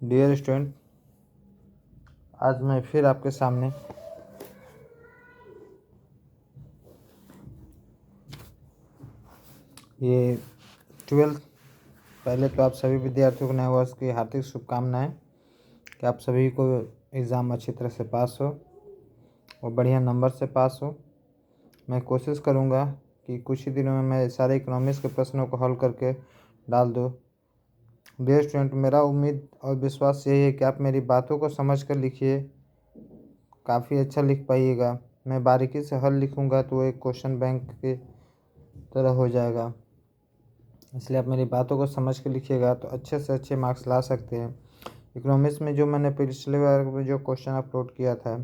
Dear student, आज मैं फिर आपके सामने ये 12th पहले तो आप सभी विद्यार्थियों को नए वर्ष की हार्दिक शुभकामनाएं कि आप सभी को एग्ज़ाम अच्छी तरह से पास हो और बढ़िया नंबर से पास हो। मैं कोशिश करूंगा कि कुछ ही दिनों में मैं सारे इकोनॉमिक्स के प्रश्नों को हल करके डाल दूँ। डियर स्टूडेंट, मेरा उम्मीद और विश्वास यही है कि आप मेरी बातों को समझ कर लिखिए, काफ़ी अच्छा लिख पाइएगा। मैं बारीकी से हल लिखूंगा तो वो एक क्वेश्चन बैंक की तरह हो जाएगा, इसलिए आप मेरी बातों को समझ के लिखिएगा तो अच्छे से अच्छे मार्क्स ला सकते हैं। इकोनॉमिक्स में जो मैंने पिछले बार में जो क्वेश्चन अपलोड किया था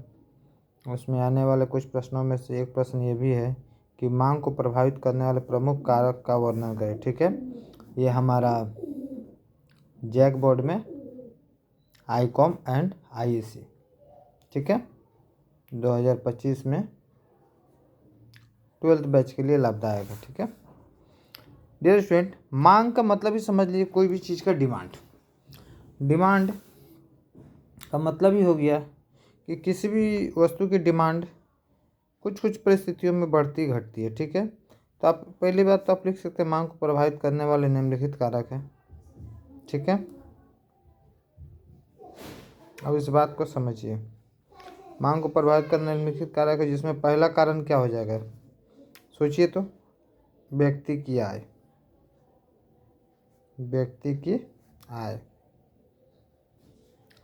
उसमें आने वाले कुछ प्रश्नों में से एक प्रश्न ये भी है कि मांग को प्रभावित करने वाले प्रमुख कारक का वर्णन करें। ठीक है, ये हमारा जैक बोर्ड में आईकॉम एंड आईईसी, ठीक है, 2025 में 12th बैच के लिए लाभदायक है। ठीक है डियर स्टूडेंट, मांग का मतलब ही समझ लीजिए कोई भी चीज़ का डिमांड का मतलब ही हो गया कि किसी भी वस्तु की डिमांड कुछ कुछ परिस्थितियों में बढ़ती घटती है। ठीक है, तो आप पहली बात तो आप लिख सकते हैं मांग को प्रभावित करने वाले निम्नलिखित कारक हैं। ठीक है, अब इस बात को समझिए, मांग को प्रभावित करने वाले निम्नलिखित कारक है, जिसमें पहला कारण क्या हो जाएगा, सोचिए तो, व्यक्ति की आय।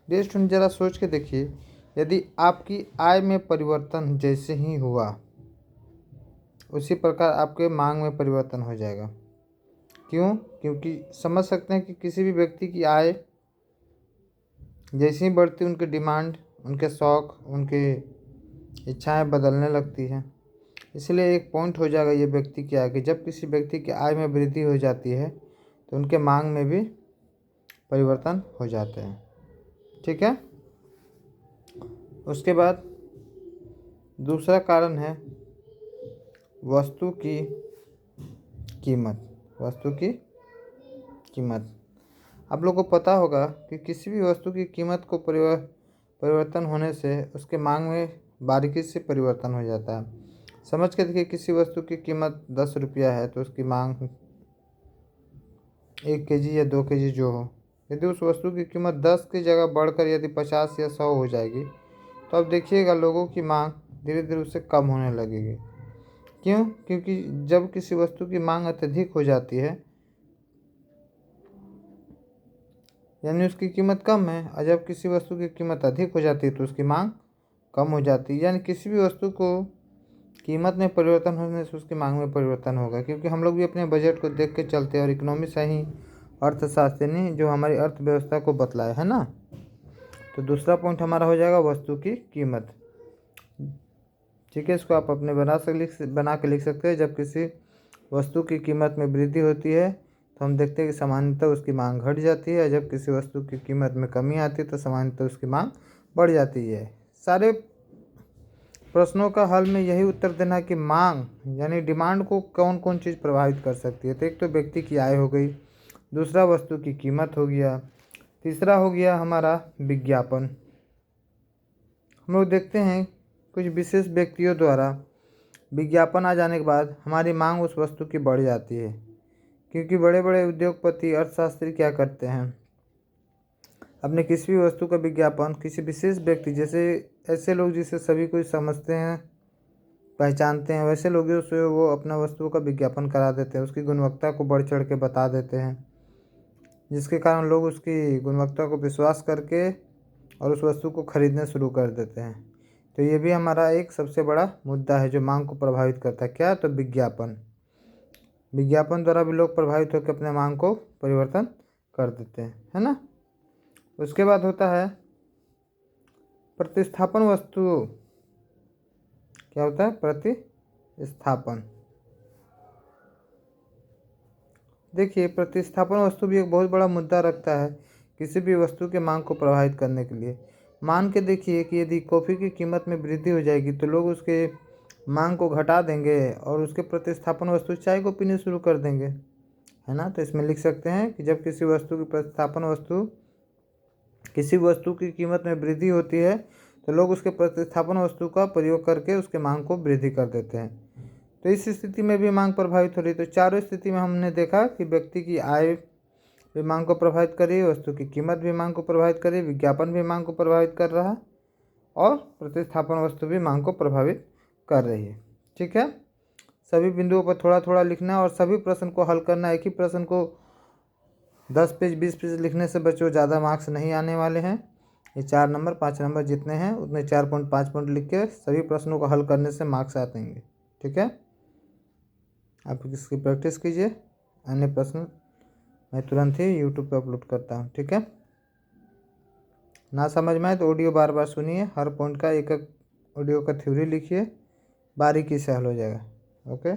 डियर स्टूडेंट, जरा सोच के देखिए, यदि आपकी आय में परिवर्तन जैसे ही हुआ उसी प्रकार आपके मांग में परिवर्तन हो जाएगा। क्यों? क्योंकि समझ सकते हैं कि किसी भी व्यक्ति की आय जैसे ही बढ़ती उनकी डिमांड, उनके शौक़, उनकी इच्छाएं बदलने लगती हैं। इसलिए एक पॉइंट हो जाएगा ये व्यक्ति की आय कि जब किसी व्यक्ति की आय में वृद्धि हो जाती है तो उनके मांग में भी परिवर्तन हो जाते हैं। ठीक है, उसके बाद दूसरा कारण है वस्तु की कीमत। आप लोगों को पता होगा कि किसी भी वस्तु की कीमत को परिवर्तन होने से उसके मांग में बारीकी से परिवर्तन हो जाता है। समझ के देखिए, किसी वस्तु की कीमत 10 रुपया है तो उसकी मांग 1 केजी या 2 केजी जो हो, यदि उस वस्तु की कीमत 10 की जगह बढ़कर यदि 50 या 100 हो जाएगी तो अब देखिएगा लोगों की मांग धीरे धीरे उससे कम होने लगेगी। क्यों? क्योंकि जब किसी वस्तु की मांग अत्यधिक हो जाती है यानी उसकी कीमत कम है, और जब किसी वस्तु की कीमत अधिक हो जाती है तो उसकी मांग कम हो जाती है। यानी किसी भी वस्तु को कीमत में परिवर्तन होने से उसकी मांग में परिवर्तन होगा, क्योंकि हम लोग भी अपने बजट को देख के चलते हैं और इकोनॉमी से ही अर्थशास्त्र ने जो हमारी अर्थव्यवस्था को बतलाया है ना। तो दूसरा पॉइंट हमारा हो जाएगा वस्तु की कीमत। ठीक है, इसको आप अपने बना के लिख सकते हैं। जब किसी वस्तु की कीमत में वृद्धि होती है तो हम देखते हैं कि सामान्यतः उसकी मांग घट जाती है, जब किसी वस्तु की कीमत में कमी आती है तो सामान्यतः उसकी मांग बढ़ जाती है। सारे प्रश्नों का हल में यही उत्तर देना है कि मांग यानी डिमांड को कौन कौन चीज़ प्रभावित कर सकती है। तो एक तो व्यक्ति की आय हो गई, दूसरा वस्तु की कीमत हो गया, तीसरा हो गया हमारा विज्ञापन। हम लोग देखते हैं कुछ विशेष व्यक्तियों द्वारा विज्ञापन आ जाने के बाद हमारी मांग उस वस्तु की बढ़ जाती है, क्योंकि बड़े बड़े उद्योगपति, अर्थशास्त्री क्या करते हैं, अपने किसी भी वस्तु का विज्ञापन किसी विशेष व्यक्ति, जैसे ऐसे लोग जिसे सभी कोई समझते हैं, पहचानते हैं, वैसे लोगों से वो अपना वस्तु का विज्ञापन करा देते हैं, उसकी गुणवत्ता को बढ़ चढ़ के बता देते हैं, जिसके कारण लोग उसकी गुणवत्ता को विश्वास करके और उस वस्तु को खरीदना शुरू कर देते हैं। तो ये भी हमारा एक सबसे बड़ा मुद्दा है जो मांग को प्रभावित करता है। क्या? तो विज्ञापन द्वारा भी लोग प्रभावित होकर अपने मांग को परिवर्तन कर देते हैं, है ना। उसके बाद होता है प्रतिस्थापन वस्तु। क्या होता है? प्रतिस्थापन। देखिए, प्रतिस्थापन वस्तु भी एक बहुत बड़ा मुद्दा रखता है किसी भी वस्तु के मांग को प्रभावित करने के लिए। मान के देखिए कि यदि कॉफ़ी की कीमत में वृद्धि हो जाएगी तो लोग उसके मांग को घटा देंगे और उसके प्रतिस्थापन वस्तु चाय को पीने शुरू कर देंगे, है ना। तो इसमें लिख सकते हैं कि जब किसी वस्तु की प्रतिस्थापन वस्तु किसी भी वस्तु की कीमत में वृद्धि होती है तो लोग उसके प्रतिस्थापन वस्तु का प्रयोग करके उसके मांग को वृद्धि कर देते हैं। तो इस स्थिति में भी मांग प्रभावित हो रही है। तो चारों स्थिति में हमने देखा कि व्यक्ति की आय भी मांग को प्रभावित कर रही है, वस्तु की कीमत भी मांग को प्रभावित कर रही है, विज्ञापन भी मांग को प्रभावित कर रहा है और प्रतिस्थापन वस्तु भी मांग को प्रभावित कर रही है। ठीक है, सभी बिंदुओं पर थोड़ा थोड़ा लिखना है और सभी प्रश्न को हल करना। एक ही प्रश्न को 10 पेज 20 पेज लिखने से बच्चों ज़्यादा मार्क्स नहीं आने वाले हैं। ये 4 नंबर 5 नंबर जितने हैं उतने 4 पॉइंट 5 पॉइंट लिख के सभी प्रश्नों को हल करने से मार्क्स आते हैं। ठीक है, आप इसकी प्रैक्टिस कीजिए। अन्य प्रश्न मैं तुरंत ही यूट्यूब पे अपलोड करता हूँ। ठीक है, ना समझ में आए तो ऑडियो बार बार सुनिए, हर पॉइंट का एक एक ऑडियो का थ्योरी लिखिए, बारीकी से हल हो जाएगा। ओके।